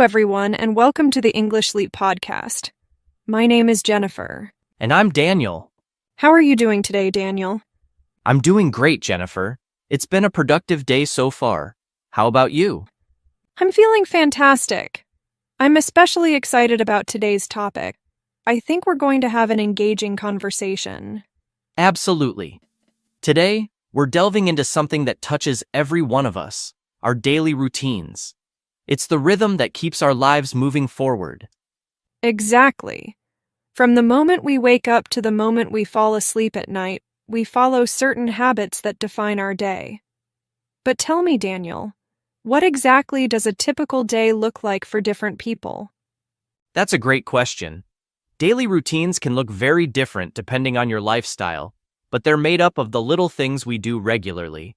everyone, and welcome to the English Leap podcast. My name is Jennifer. And I'm Daniel. How are you doing today, Daniel? I'm doing great, Jennifer. It's been a productive day so far. How about you? I'm feeling fantastic. I'm especially excited about today's topic. I think we're going to have an engaging conversation. Absolutely. Today, we're delving into something that touches every one of us, our daily routines. It's the rhythm that keeps our lives moving forward. Exactly. From the moment we wake up to the moment we fall asleep at night, we follow certain habits that define our day. But tell me, Daniel, what exactly does a typical day look like for different people? That's a great question. Daily routines can look very different depending on your lifestyle, but they're made up of the little things we do regularly.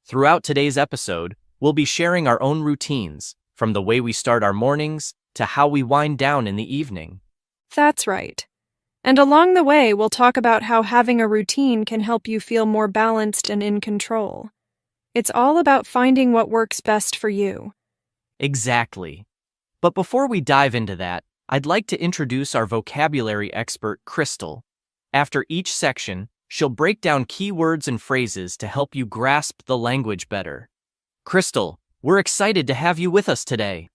Throughout today's episode, we'll be sharing our own routines, from the way we start our mornings to how we wind down in the evening. That's right. And along the way, we'll talk about how having a routine can help you feel more balanced and in control. It's all about finding what works best for you. Exactly. But before we dive into that, I'd like to introduce our vocabulary expert, Crystal. After each section, she'll break down key words and phrases to help you grasp the language better. Crystal, we're excited to have you with us today.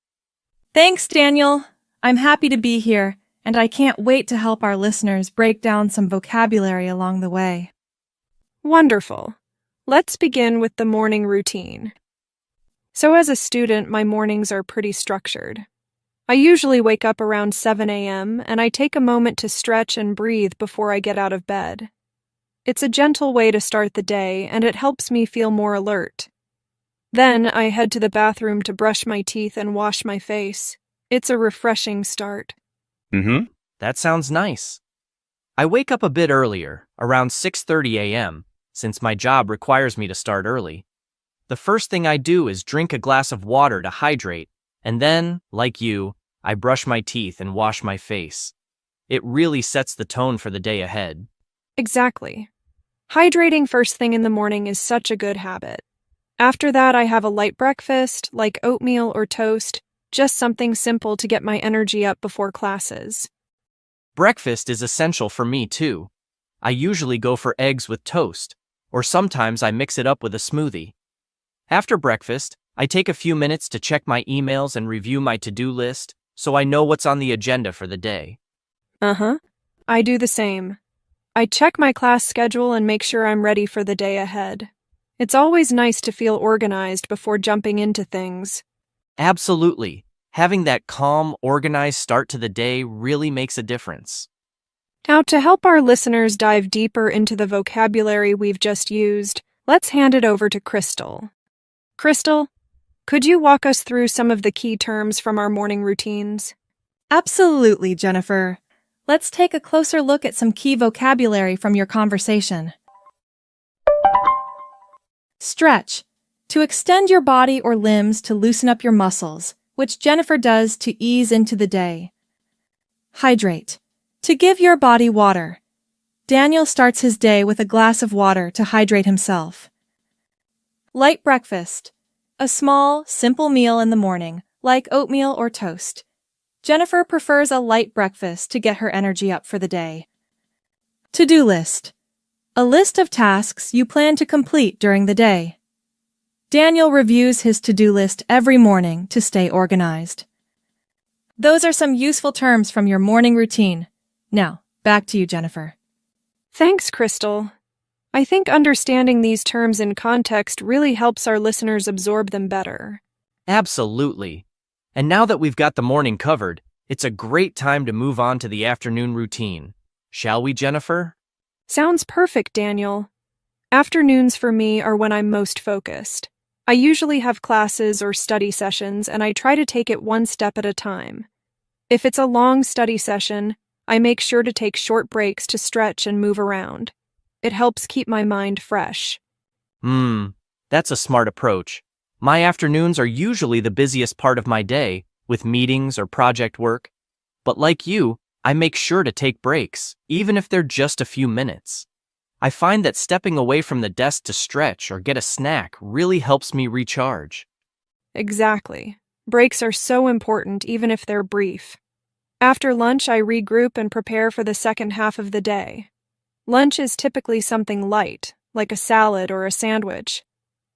Thanks, Daniel. I'm happy to be here, and I can't wait to help our listeners break down some vocabulary along the way. Wonderful. Let's begin with the morning routine. So as a student, my mornings are pretty structured. I usually wake up around 7 a.m., and I take a moment to stretch and breathe before I get out of bed. It's a gentle way to start the day, and it helps me feel more alert. Then I head to the bathroom to brush my teeth and wash my face. It's a refreshing start. That sounds nice. I wake up a bit earlier, around 6:30 a.m., since my job requires me to start early. The first thing I do is drink a glass of water to hydrate, and then, like you, I brush my teeth and wash my face. It really sets the tone for the day ahead. Exactly. Hydrating first thing in the morning is such a good habit. After that, I have a light breakfast, like oatmeal or toast, just something simple to get my energy up before classes. Breakfast is essential for me, too. I usually go for eggs with toast, or sometimes I mix it up with a smoothie. After breakfast, I take a few minutes to check my emails and review my to-do list, so I know what's on the agenda for the day. I do the same. I check my class schedule and make sure I'm ready for the day ahead. It's always nice to feel organized before jumping into things. Absolutely. Having that calm, organized start to the day really makes a difference. Now, to help our listeners dive deeper into the vocabulary we've just used, let's hand it over to Crystal. Crystal, could you walk us through some of the key terms from our morning routines? Absolutely, Jennifer. Let's take a closer look at some key vocabulary from your conversation. Stretch. To extend your body or limbs to loosen up your muscles, which Jennifer does to ease into the day. Hydrate. To give your body water. Daniel starts his day with a glass of water to hydrate himself. Light breakfast. A small, simple meal in the morning, like oatmeal or toast. Jennifer prefers a light breakfast to get her energy up for the day. To-do list. A list of tasks you plan to complete during the day. Daniel reviews his to-do list every morning to stay organized. Those are some useful terms from your morning routine. Now, back to you, Jennifer. Thanks, Crystal. I think understanding these terms in context really helps our listeners absorb them better. Absolutely. And now that we've got the morning covered, it's a great time to move on to the afternoon routine. Shall we, Jennifer? Sounds perfect, Daniel. Afternoons for me are when I'm most focused. I usually have classes or study sessions, and I try to take it one step at a time. If it's a long study session, I make sure to take short breaks to stretch and move around. It helps keep my mind fresh. That's a smart approach. My afternoons are usually the busiest part of my day, with meetings or project work. But like you, I make sure to take breaks, even if they're just a few minutes. I find that stepping away from the desk to stretch or get a snack really helps me recharge. Exactly. Breaks are so important even if they're brief. After lunch, I regroup and prepare for the second half of the day. Lunch is typically something light, like a salad or a sandwich.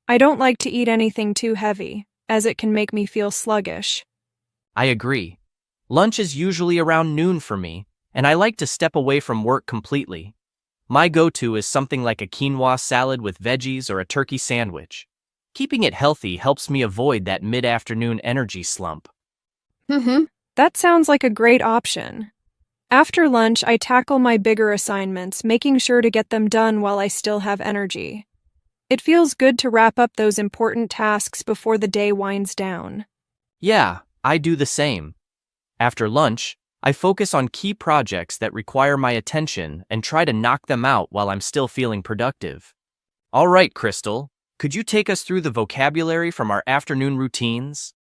I don't like to eat anything too heavy, as it can make me feel sluggish. I agree. Lunch is usually around noon for me, and I like to step away from work completely. My go-to is something like a quinoa salad with veggies or a turkey sandwich. Keeping it healthy helps me avoid that mid-afternoon energy slump. That sounds like a great option. After lunch, I tackle my bigger assignments, making sure to get them done while I still have energy. It feels good to wrap up those important tasks before the day winds down. Yeah, I do the same. After lunch, I focus on key projects that require my attention and try to knock them out while I'm still feeling productive. All right, Crystal, could you take us through the vocabulary from our afternoon routines?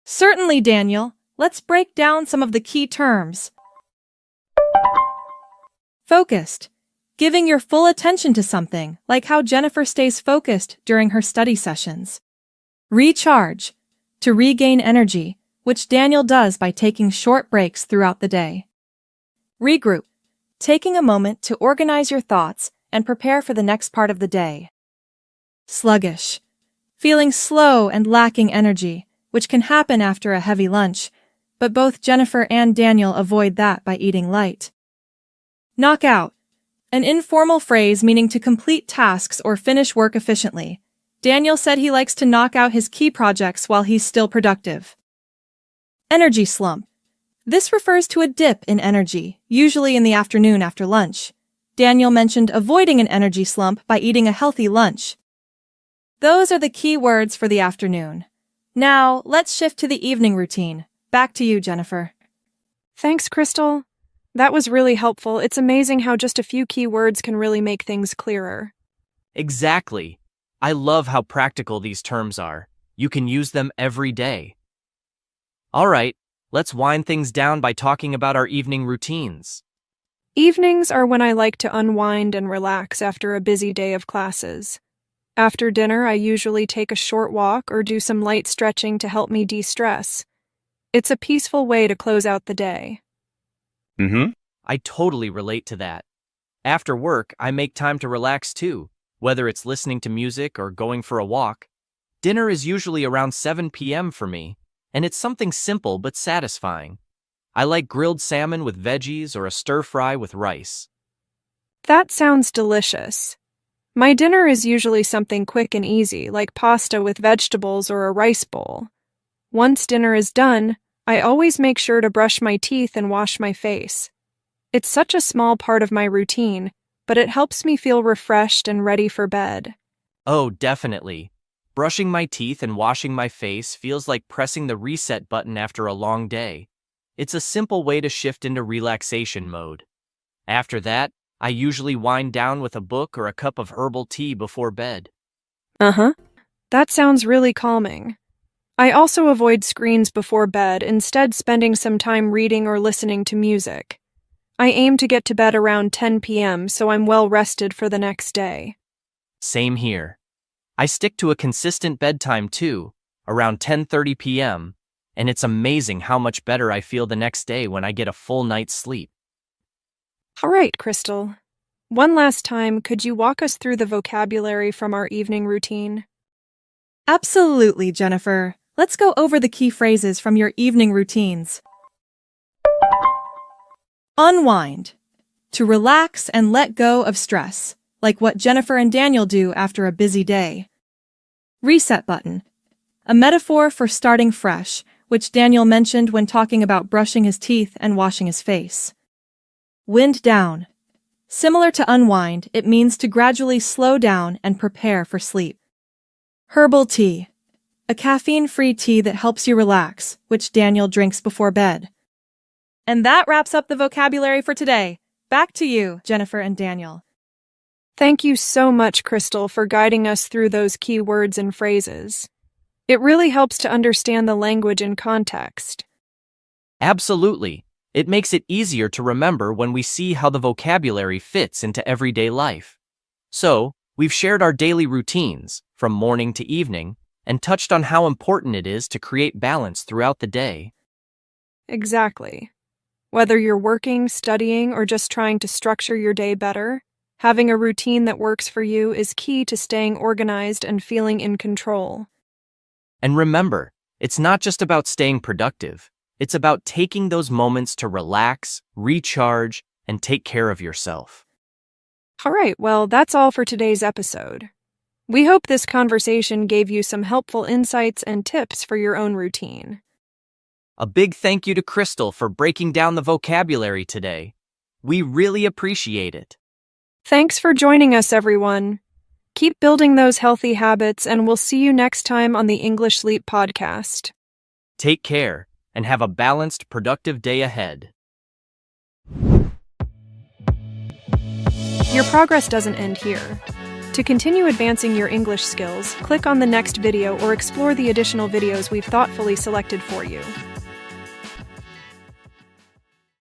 Certainly, Daniel. Let's break down some of the key terms. Focused. Giving your full attention to something, like how Jennifer stays focused during her study sessions. Recharge. To regain energy, which Daniel does by taking short breaks throughout the day. Regroup. Taking a moment to organize your thoughts and prepare for the next part of the day. Sluggish. Feeling slow and lacking energy, which can happen after a heavy lunch, but both Jennifer and Daniel avoid that by eating light. Knockout. An informal phrase meaning to complete tasks or finish work efficiently. Daniel said he likes to knock out his key projects while he's still productive. Energy slump. This refers to a dip in energy, usually in the afternoon after lunch. Daniel mentioned avoiding an energy slump by eating a healthy lunch. Those are the key words for the afternoon. Now, let's shift to the evening routine. Back to you, Jennifer. Thanks, Crystal. That was really helpful. It's amazing how just a few key words can really make things clearer. Exactly. I love how practical these terms are. You can use them every day. All right, let's wind things down by talking about our evening routines. Evenings are when I like to unwind and relax after a busy day of classes. After dinner, I usually take a short walk or do some light stretching to help me de-stress. It's a peaceful way to close out the day. I totally relate to that. After work, I make time to relax too, whether it's listening to music or going for a walk. Dinner is usually around 7 p.m. for me, and it's something simple but satisfying. I like grilled salmon with veggies or a stir-fry with rice. That sounds delicious. My dinner is usually something quick and easy, like pasta with vegetables or a rice bowl. Once dinner is done, I always make sure to brush my teeth and wash my face. It's such a small part of my routine, but it helps me feel refreshed and ready for bed. Oh, definitely. Brushing my teeth and washing my face feels like pressing the reset button after a long day. It's a simple way to shift into relaxation mode. After that, I usually wind down with a book or a cup of herbal tea before bed. That sounds really calming. I also avoid screens before bed, instead spending some time reading or listening to music. I aim to get to bed around 10 p.m. so I'm well rested for the next day. Same here. I stick to a consistent bedtime too, around 10:30 p.m., and it's amazing how much better I feel the next day when I get a full night's sleep. All right, Crystal. One last time, could you walk us through the vocabulary from our evening routine? Absolutely, Jennifer. Let's go over the key phrases from your evening routines. Unwind. To relax and let go of stress, like what Jennifer and Daniel do after a busy day. Reset button. A metaphor for starting fresh, which Daniel mentioned when talking about brushing his teeth and washing his face. Wind down. Similar to unwind, it means to gradually slow down and prepare for sleep. Herbal tea. A caffeine-free tea that helps you relax, which Daniel drinks before bed. And that wraps up the vocabulary for today. Back to you, Jennifer and Daniel. Thank you so much, Crystal, for guiding us through those key words and phrases. It really helps to understand the language in context. Absolutely. It makes it easier to remember when we see how the vocabulary fits into everyday life. So, we've shared our daily routines, from morning to evening, and touched on how important it is to create balance throughout the day. Exactly. Whether you're working, studying, or just trying to structure your day better, having a routine that works for you is key to staying organized and feeling in control. And remember, it's not just about staying productive. It's about taking those moments to relax, recharge, and take care of yourself. All right, well, that's all for today's episode. We hope this conversation gave you some helpful insights and tips for your own routine. A big thank you to Crystal for breaking down the vocabulary today. We really appreciate it. Thanks for joining us, everyone. Keep building those healthy habits, and we'll see you next time on the English Sleep Podcast. Take care, and have a balanced, productive day ahead. Your progress doesn't end here. To continue advancing your English skills, click on the next video or explore the additional videos we've thoughtfully selected for you.